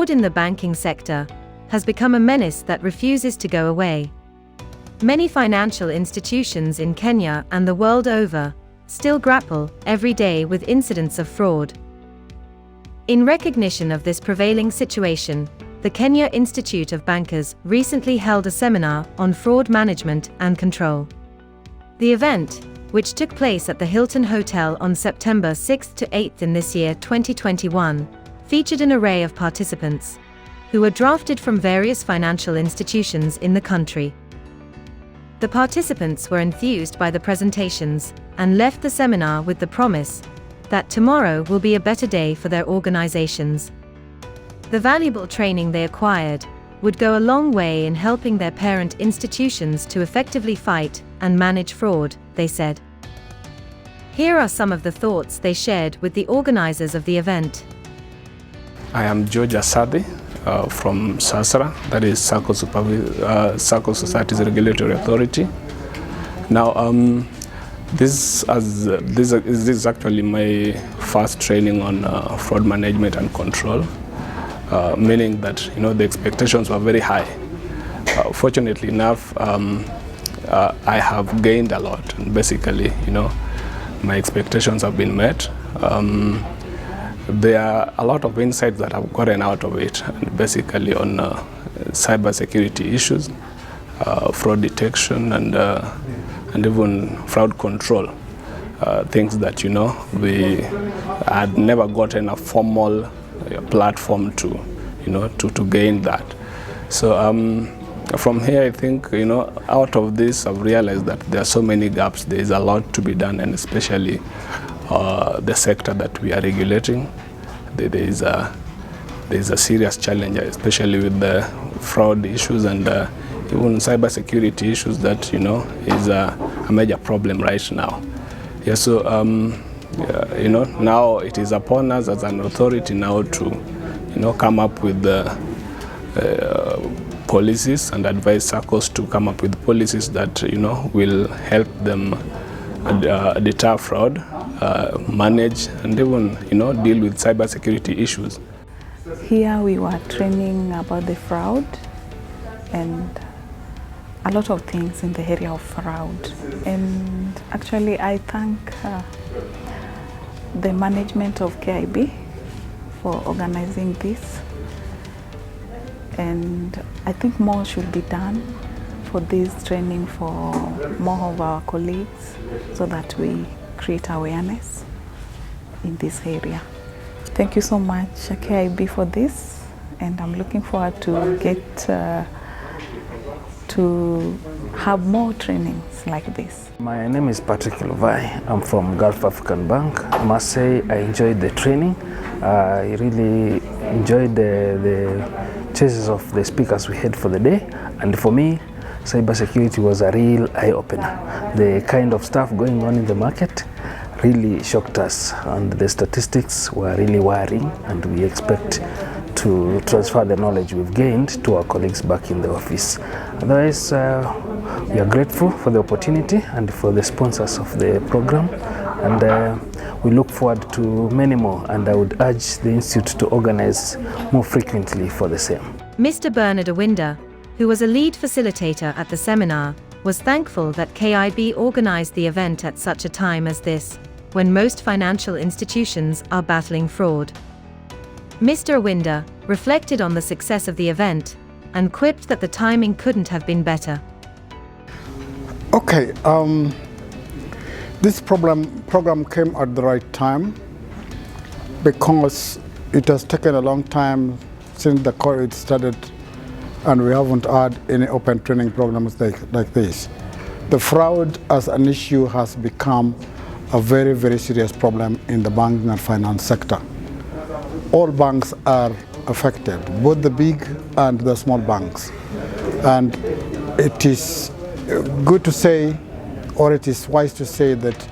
Fraud in the banking sector has become a menace that refuses to go away. Many financial institutions in Kenya and the world over still grapple every day with incidents of fraud. In recognition of this prevailing situation, the Kenya Institute of Bankers recently held a seminar on fraud management and control. The event, which took place at the Hilton Hotel on September 6 to 8 in this year 2021, featured an array of participants who were drafted from various financial institutions in the country. The participants were enthused by the presentations and left the seminar with the promise that tomorrow will be a better day for their organizations. The valuable training they acquired would go a long way in helping their parent institutions to effectively fight and manage fraud, they said. Here are some of the thoughts they shared with the organizers of the event. I am George Asadhi from SASRA, that is Circle Societies Regulatory Authority. Now, this is actually my first training on fraud management and control, meaning that the expectations were very high. Fortunately enough, I have gained a lot, and basically, my expectations have been met. There are a lot of insights that I've gotten out of it, and basically on cyber security issues, fraud detection, and even fraud control. Things that we had never gotten a formal platform to gain that. So from here, I think out of this, I've realized that there are so many gaps. There is a lot to be done, and especially the sector that we are regulating, there is a serious challenge, especially with the fraud issues and even cybersecurity issues that is a major problem right now. Yeah, so now it is upon us as an authority now to come up with the policies and advise circles to come up with policies that will help them deter fraud, manage, and even deal with cybersecurity issues. Here we were training about the fraud and a lot of things in the area of fraud. And actually I thank the management of KIB for organizing this. And I think more should be done for this training for more of our colleagues so that we create awareness in this area. Thank you so much, KIB, for this, and I'm looking forward to get to have more trainings like this. My name is Patrick Luvai. I'm from Gulf African Bank. I must say I enjoyed the training. I really enjoyed the choices of the speakers we had for the day, and for me, cybersecurity was a real eye-opener. The kind of stuff going on in the market really shocked us, and the statistics were really worrying, and we expect to transfer the knowledge we've gained to our colleagues back in the office. Otherwise, we are grateful for the opportunity and for the sponsors of the program, and we look forward to many more, and I would urge the Institute to organize more frequently for the same. Mr. Bernard Awinda, who was a lead facilitator at the seminar, was thankful that KIB organized the event at such a time as this, when most financial institutions are battling fraud. Mr. Awinda reflected on the success of the event and quipped that the timing couldn't have been better. Okay, this program came at the right time because it has taken a long time since the COVID started, and we haven't had any open training programs like this. The fraud as an issue has become a very, very serious problem in the banking and finance sector. All banks are affected, both the big and the small banks. And it is good to say, or it is wise to say, that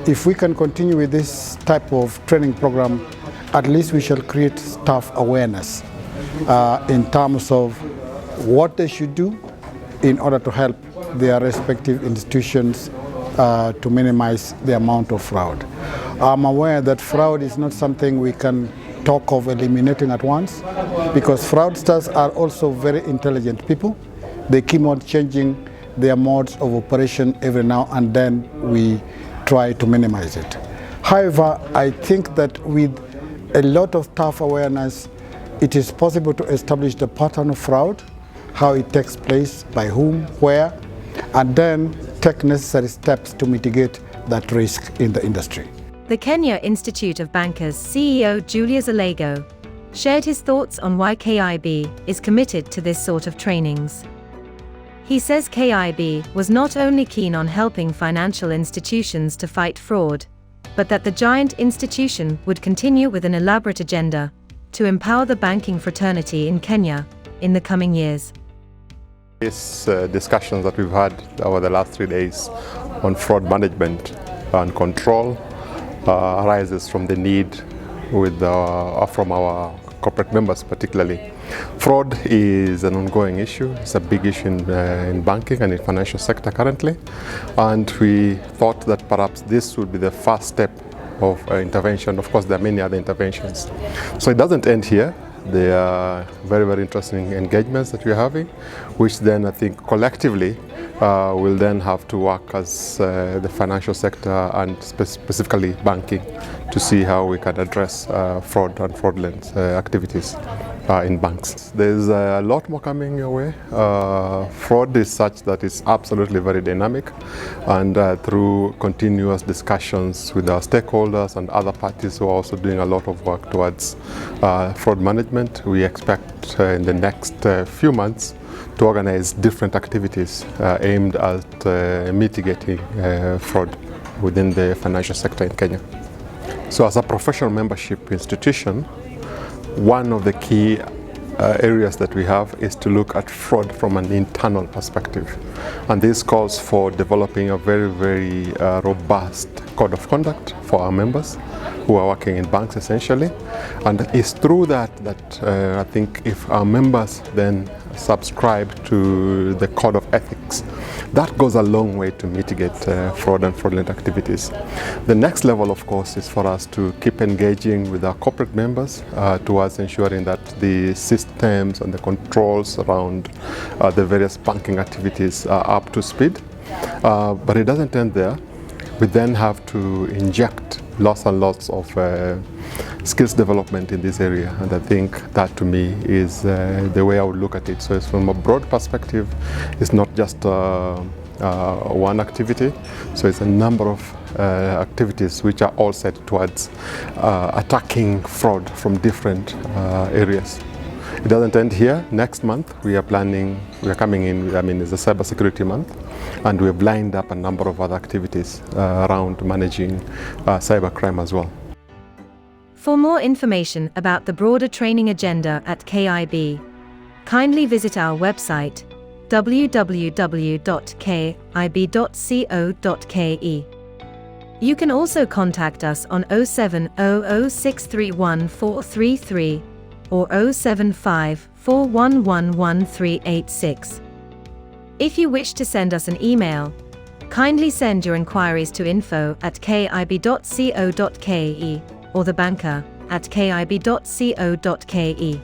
if we can continue with this type of training program, at least we shall create staff awareness in terms of what they should do in order to help their respective institutions to minimize the amount of fraud. I'm aware that fraud is not something we can talk of eliminating at once, because fraudsters are also very intelligent people. They keep on changing their modes of operation every now and then. We try to minimize it. However, I think that with a lot of tough awareness, it is possible to establish the pattern of fraud, how it takes place, by whom, where, and then take necessary steps to mitigate that risk in the industry. The Kenya Institute of Bankers CEO Julius Alego shared his thoughts on why KIB is committed to this sort of trainings. He says KIB was not only keen on helping financial institutions to fight fraud, but that the giant institution would continue with an elaborate agenda to empower the banking fraternity in Kenya in the coming years. These discussions that we've had over the last 3 days on fraud management and control arises from the need from our corporate members particularly. Fraud is an ongoing issue. It's a big issue in banking and in financial sector currently, and we thought that perhaps this would be the first step of intervention. Of course, there are many other interventions. So it doesn't end here. There are very, very interesting engagements that we're having, which then I think collectively will then have to work as the financial sector and specifically banking to see how we can address fraud and fraudulent activities in banks. There's a lot more coming your way. Fraud is such that it's absolutely very dynamic, and through continuous discussions with our stakeholders and other parties who are also doing a lot of work towards fraud management, we expect in the next few months to organize different activities aimed at mitigating fraud within the financial sector in Kenya. So as a professional membership institution, one of the key areas that we have is to look at fraud from an internal perspective. And this calls for developing a very, very robust code of conduct for our members who are working in banks essentially. And it's through that I think if our members then subscribe to the code of ethics, that goes a long way to mitigate fraud and fraudulent activities. The next level, of course, is for us to keep engaging with our corporate members towards ensuring that the systems and the controls around the various banking activities are up to speed. But it doesn't end there. We then have to inject lots and lots of skills development in this area, and I think that to me is the way I would look at it. So it's from a broad perspective, it's not just one activity, so it's a number of activities which are all set towards attacking fraud from different areas. It doesn't end here. Next month we are coming in, it's a cybersecurity month, and we've lined up a number of other activities around managing cybercrime as well. For more information about the broader training agenda at KIB, kindly visit our website www.kib.co.ke. You can also contact us on 0700631433 or 07541111386. If you wish to send us an email, kindly send your inquiries to info@kib.co.ke or thebanker@kib.co.ke.